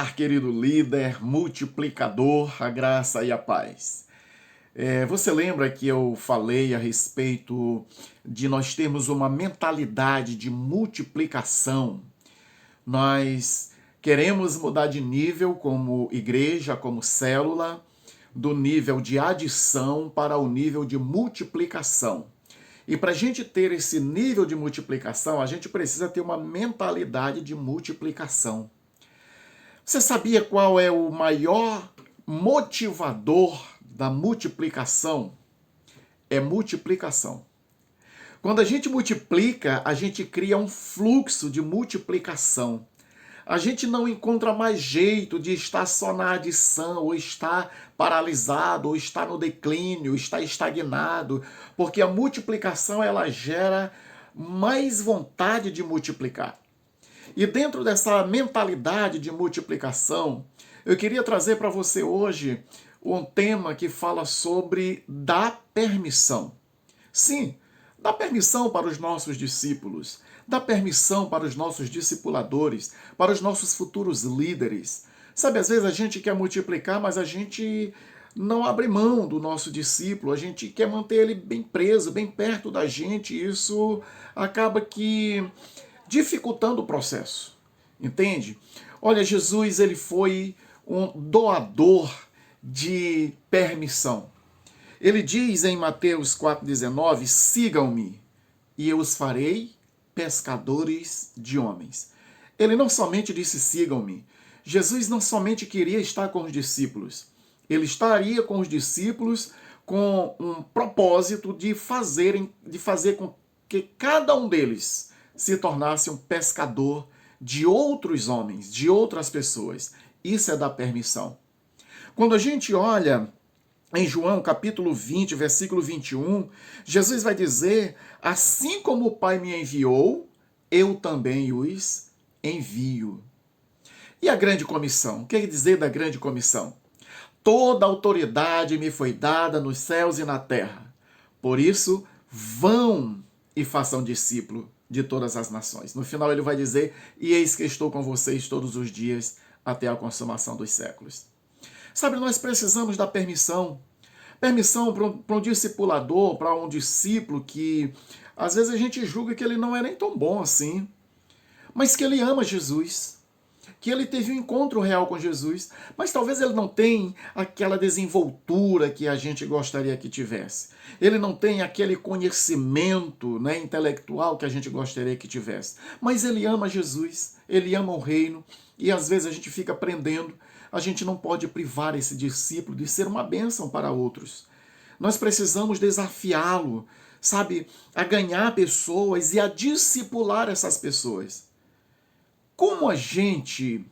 Olá, querido líder, multiplicador, a graça e a paz. Você lembra que eu falei a respeito de nós termos uma mentalidade de multiplicação? Nós queremos mudar de nível como igreja, como célula, do nível de adição para o nível de multiplicação. E para a gente ter esse nível de multiplicação, a gente precisa ter uma mentalidade de multiplicação. Você sabia qual é o maior motivador da multiplicação? É multiplicação. Quando a gente multiplica, a gente cria um fluxo de multiplicação. A gente não encontra mais jeito de estar só na adição, ou estar paralisado, ou estar no declínio, estar estagnado, porque a multiplicação ela gera mais vontade de multiplicar. E dentro dessa mentalidade de multiplicação, eu queria trazer para você hoje um tema que fala sobre dar permissão. Sim, dá permissão para os nossos discípulos, dá permissão para os nossos discipuladores, para os nossos futuros líderes. Sabe, às vezes a gente quer multiplicar, mas a gente não abre mão do nosso discípulo, a gente quer manter ele bem preso, bem perto da gente, e isso acaba que dificultando o processo, entende? Olha, Jesus ele foi um doador de permissão. Ele diz em Mateus 4,19, sigam-me e eu os farei pescadores de homens. Ele não somente disse sigam-me, Jesus não somente queria estar com os discípulos, ele estaria com os discípulos com um propósito de fazer com que cada um deles se tornasse um pescador de outros homens, de outras pessoas. Isso é dar permissão. Quando a gente olha em João capítulo 20, versículo 21, Jesus vai dizer, assim como o Pai me enviou, eu também os envio. E a grande comissão? O que quer dizer da grande comissão? Toda autoridade me foi dada nos céus e na terra. Por isso, vão e façam discípulo de todas as nações. No final ele vai dizer, e eis que estou com vocês todos os dias até a consumação dos séculos. Sabe, nós precisamos da permissão. Permissão para um discipulador, para um discípulo que às vezes a gente julga que ele não é nem tão bom assim, mas que ele ama Jesus, que ele teve um encontro real com Jesus, mas talvez ele não tenha aquela desenvoltura que a gente gostaria que tivesse. Ele não tem aquele conhecimento, né, intelectual que a gente gostaria que tivesse. Mas ele ama Jesus, ele ama o reino, e às vezes a gente fica aprendendo. A gente não pode privar esse discípulo de ser uma bênção para outros. Nós precisamos desafiá-lo, sabe, a ganhar pessoas e a discipular essas pessoas. Como a gente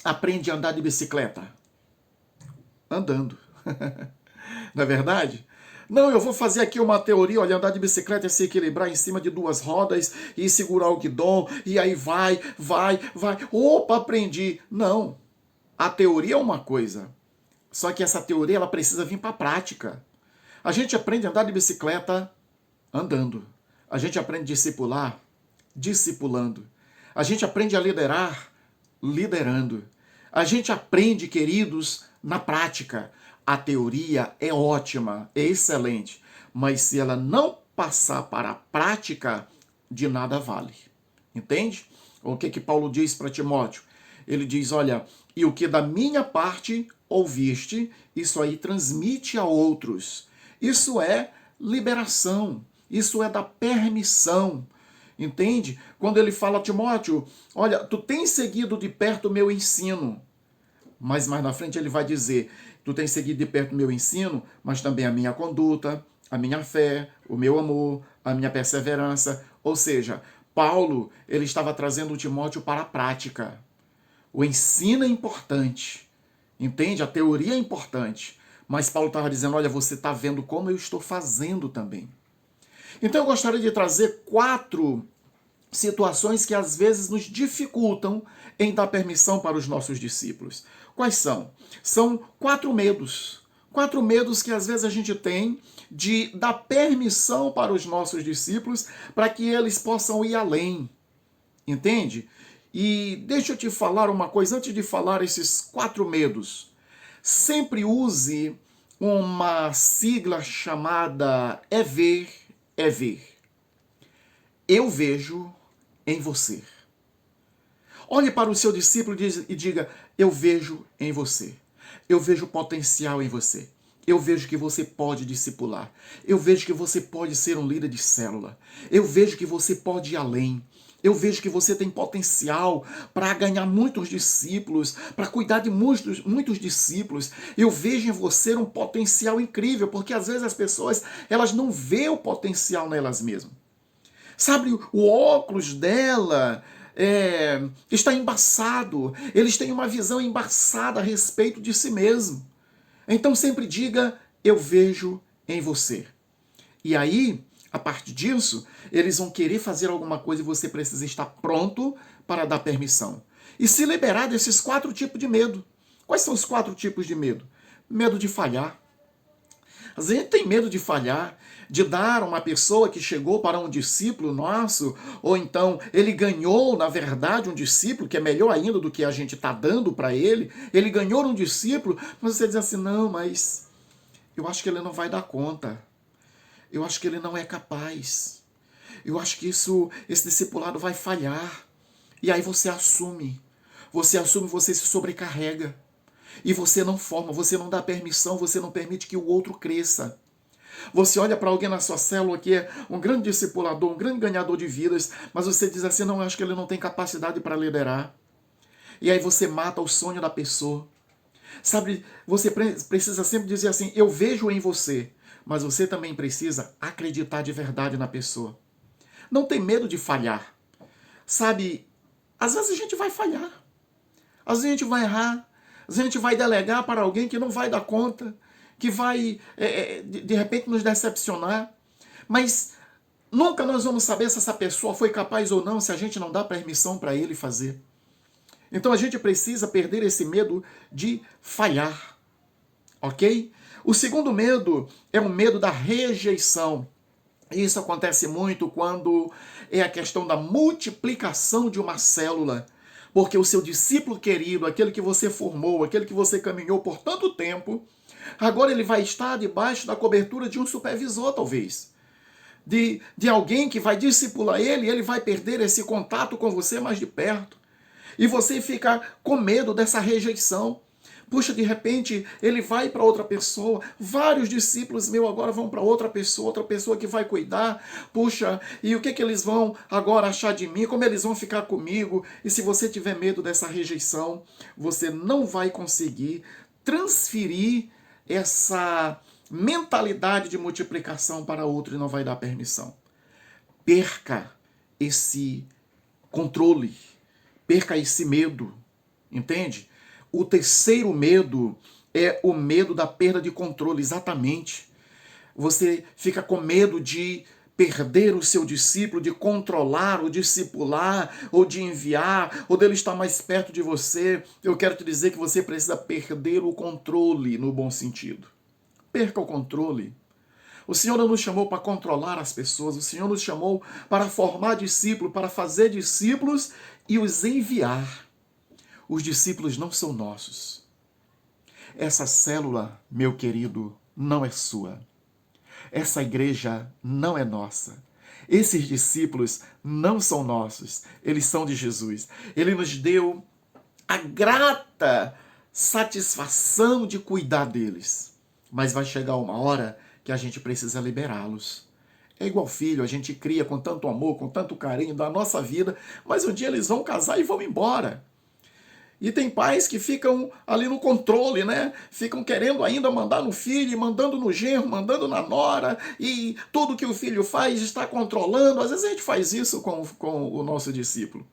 aprende a andar de bicicleta? Andando. Não é verdade? Não, eu vou fazer aqui uma teoria, olha, andar de bicicleta é se equilibrar em cima de duas rodas e segurar o guidão, e aí vai. Opa, aprendi. Não. A teoria é uma coisa, só que essa teoria ela precisa vir para a prática. A gente aprende a andar de bicicleta andando. A gente aprende a discipular discipulando. A gente aprende a liderar liderando. A gente aprende, queridos, na prática. A teoria é ótima, é excelente, mas se ela não passar para a prática, de nada vale. Entende? O que Paulo diz para Timóteo? Ele diz, olha, e o que da minha parte ouviste, isso aí transmite a outros. Isso é liberação, isso é da permissão. Entende? Quando ele fala a Timóteo, olha, tu tens seguido de perto o meu ensino. Mas mais na frente ele vai dizer, tu tens seguido de perto o meu ensino, mas também a minha conduta, a minha fé, o meu amor, a minha perseverança. Ou seja, Paulo, ele estava trazendo o Timóteo para a prática. O ensino é importante, entende? A teoria é importante. Mas Paulo estava dizendo, olha, você está vendo como eu estou fazendo também. Então eu gostaria de trazer 4 situações que às vezes nos dificultam em dar permissão para os nossos discípulos. Quais são? São 4 medos. 4 medos que às vezes a gente tem de dar permissão para os nossos discípulos para que eles possam ir além. Entende? E deixa eu te falar uma coisa, antes de falar esses 4 medos, sempre use uma sigla chamada é ver, é ver. Eu vejo em você. Olhe para o seu discípulo e diga, eu vejo em você. Eu vejo potencial em você. Eu vejo que você pode discipular. Eu vejo que você pode ser um líder de célula. Eu vejo que você pode ir além. Eu vejo que você tem potencial para ganhar muitos discípulos, para cuidar de muitos discípulos. Eu vejo em você um potencial incrível, porque às vezes as pessoas elas não veem o potencial nelas mesmas. Sabe, o óculos dela está embaçado. Eles têm uma visão embaçada a respeito de si mesmo. Então sempre diga, eu vejo em você. E aí, a partir disso, eles vão querer fazer alguma coisa e você precisa estar pronto para dar permissão. E se liberar desses 4 tipos de medo. Quais são os 4 tipos de medo? Medo de falhar. Às vezes a gente tem medo de falhar, de dar uma pessoa que chegou para um discípulo nosso, ou então ele ganhou, na verdade, um discípulo, que é melhor ainda do que a gente está dando para ele ganhou um discípulo, mas você diz assim, não, mas eu acho que ele não vai dar conta, eu acho que ele não é capaz, eu acho que esse discipulado vai falhar, e aí você assume, você se sobrecarrega, e você não forma, você não dá permissão, você não permite que o outro cresça. Você olha para alguém na sua célula que é um grande discipulador, um grande ganhador de vidas, mas você diz assim, não, acho que ele não tem capacidade para liderar. E aí você mata o sonho da pessoa. Sabe, você precisa sempre dizer assim, eu vejo em você, mas você também precisa acreditar de verdade na pessoa. Não tem medo de falhar. Sabe, às vezes a gente vai falhar. Às vezes a gente vai errar. Às vezes a gente vai delegar para alguém que não vai dar conta, que vai, de repente, nos decepcionar. Mas nunca nós vamos saber se essa pessoa foi capaz ou não, se a gente não dá permissão para ele fazer. Então a gente precisa perder esse medo de falhar, ok? O segundo medo é o medo da rejeição. Isso acontece muito quando é a questão da multiplicação de uma célula. Porque o seu discípulo querido, aquele que você formou, aquele que você caminhou por tanto tempo, agora ele vai estar debaixo da cobertura de um supervisor, talvez. De alguém que vai discipular ele, e ele vai perder esse contato com você mais de perto. E você fica com medo dessa rejeição. Puxa, de repente, ele vai para outra pessoa. Vários discípulos meus agora vão para outra pessoa que vai cuidar. Puxa, e o que eles vão agora achar de mim? Como eles vão ficar comigo? E se você tiver medo dessa rejeição, você não vai conseguir transferir essa mentalidade de multiplicação para outro e não vai dar permissão. Perca esse controle. Perca esse medo. Entende? O terceiro medo é o medo da perda de controle, exatamente. Você fica com medo de perder o seu discípulo, de controlar, ou discipular, ou de enviar, ou dele estar mais perto de você. Eu quero te dizer que você precisa perder o controle, no bom sentido. Perca o controle. O Senhor não nos chamou para controlar as pessoas, o Senhor nos chamou para formar discípulos, para fazer discípulos e os enviar. Os discípulos não são nossos. Essa célula, meu querido, não é sua. Essa igreja não é nossa. Esses discípulos não são nossos. Eles são de Jesus. Ele nos deu a grata satisfação de cuidar deles. Mas vai chegar uma hora que a gente precisa liberá-los. É igual filho, a gente cria com tanto amor, com tanto carinho da nossa vida, mas um dia eles vão casar e vão embora. E tem pais que ficam ali no controle, né? Ficam querendo ainda mandar no filho, mandando no genro, mandando na nora, e tudo que o filho faz está controlando. Às vezes a gente faz isso com o nosso discípulo.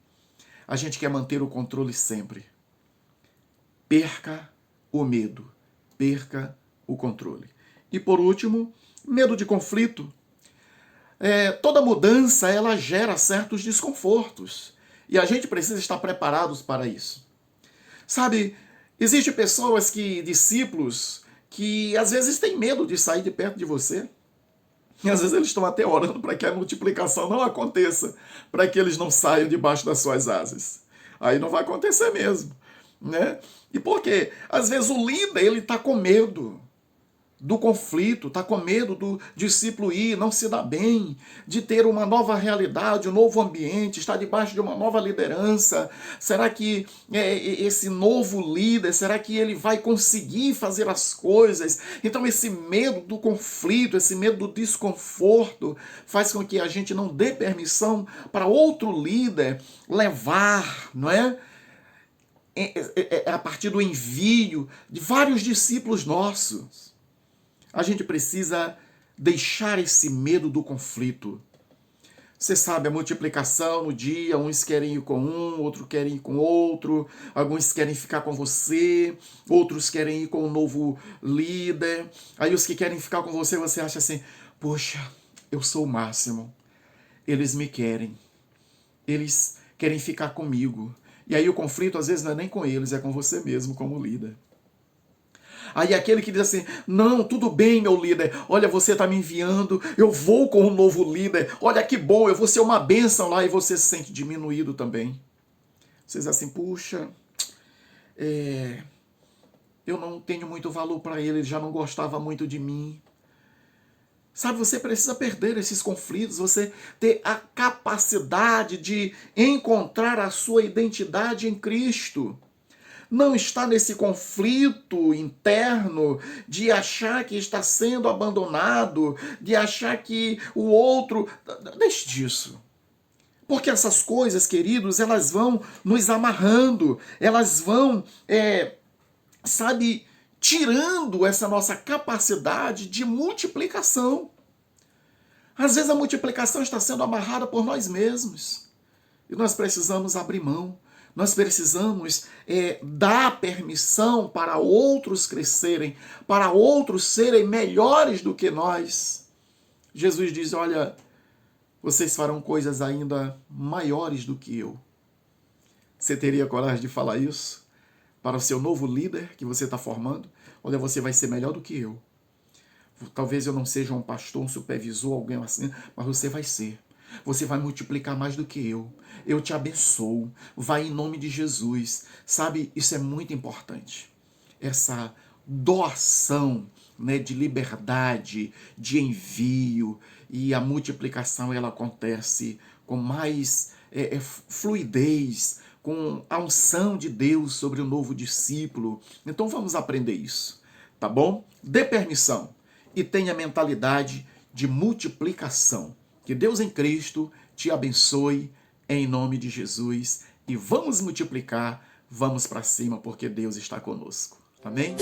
A gente quer manter o controle sempre. Perca o medo. Perca o controle. E por último, medo de conflito. Toda mudança, ela gera certos desconfortos. E a gente precisa estar preparados para isso. Sabe, existem pessoas discípulos, que às vezes têm medo de sair de perto de você. E às vezes eles estão até orando para que a multiplicação não aconteça, para que eles não saiam debaixo das suas asas. Aí não vai acontecer mesmo, né? E por quê? Às vezes o líder, ele está com medo do conflito, está com medo do discípulo ir, não se dá bem, de ter uma nova realidade, um novo ambiente, estar debaixo de uma nova liderança. Será que esse novo líder, será que ele vai conseguir fazer as coisas? Então esse medo do conflito, esse medo do desconforto, faz com que a gente não dê permissão para outro líder levar, não é? A partir do envio de vários discípulos nossos. A gente precisa deixar esse medo do conflito. Você sabe, a multiplicação no dia, uns querem ir com um, outros querem ir com outro, alguns querem ficar com você, outros querem ir com o novo líder. Aí os que querem ficar com você, você acha assim, poxa, eu sou o máximo, eles me querem, eles querem ficar comigo. E aí o conflito às vezes não é nem com eles, é com você mesmo como líder. Aí aquele que diz assim, não, tudo bem, meu líder, olha, você está me enviando, eu vou com um novo líder, olha que bom, eu vou ser uma bênção lá, e você se sente diminuído também. Você diz assim, puxa, eu não tenho muito valor para ele já não gostava muito de mim. Sabe, você precisa perder esses conflitos, você ter a capacidade de encontrar a sua identidade em Cristo. Não está nesse conflito interno de achar que está sendo abandonado, de achar que o outro... Deixe disso. Porque essas coisas, queridos, elas vão nos amarrando, elas vão, tirando essa nossa capacidade de multiplicação. Às vezes a multiplicação está sendo amarrada por nós mesmos. E nós precisamos abrir mão. Nós precisamos dar permissão para outros crescerem, para outros serem melhores do que nós. Jesus diz, olha, vocês farão coisas ainda maiores do que eu. Você teria coragem de falar isso para o seu novo líder que você está formando? Olha, você vai ser melhor do que eu. Talvez eu não seja um pastor, um supervisor, alguém assim, mas você vai ser. Você vai multiplicar mais do que eu. Eu te abençoo. Vai em nome de Jesus. Sabe, isso é muito importante. Essa doação, né, de liberdade, de envio. E a multiplicação ela acontece com mais fluidez, com a unção de Deus sobre o novo discípulo. Então vamos aprender isso, tá bom? Dê permissão e tenha mentalidade de multiplicação. Que Deus em Cristo te abençoe em nome de Jesus e vamos multiplicar, vamos para cima porque Deus está conosco. Amém?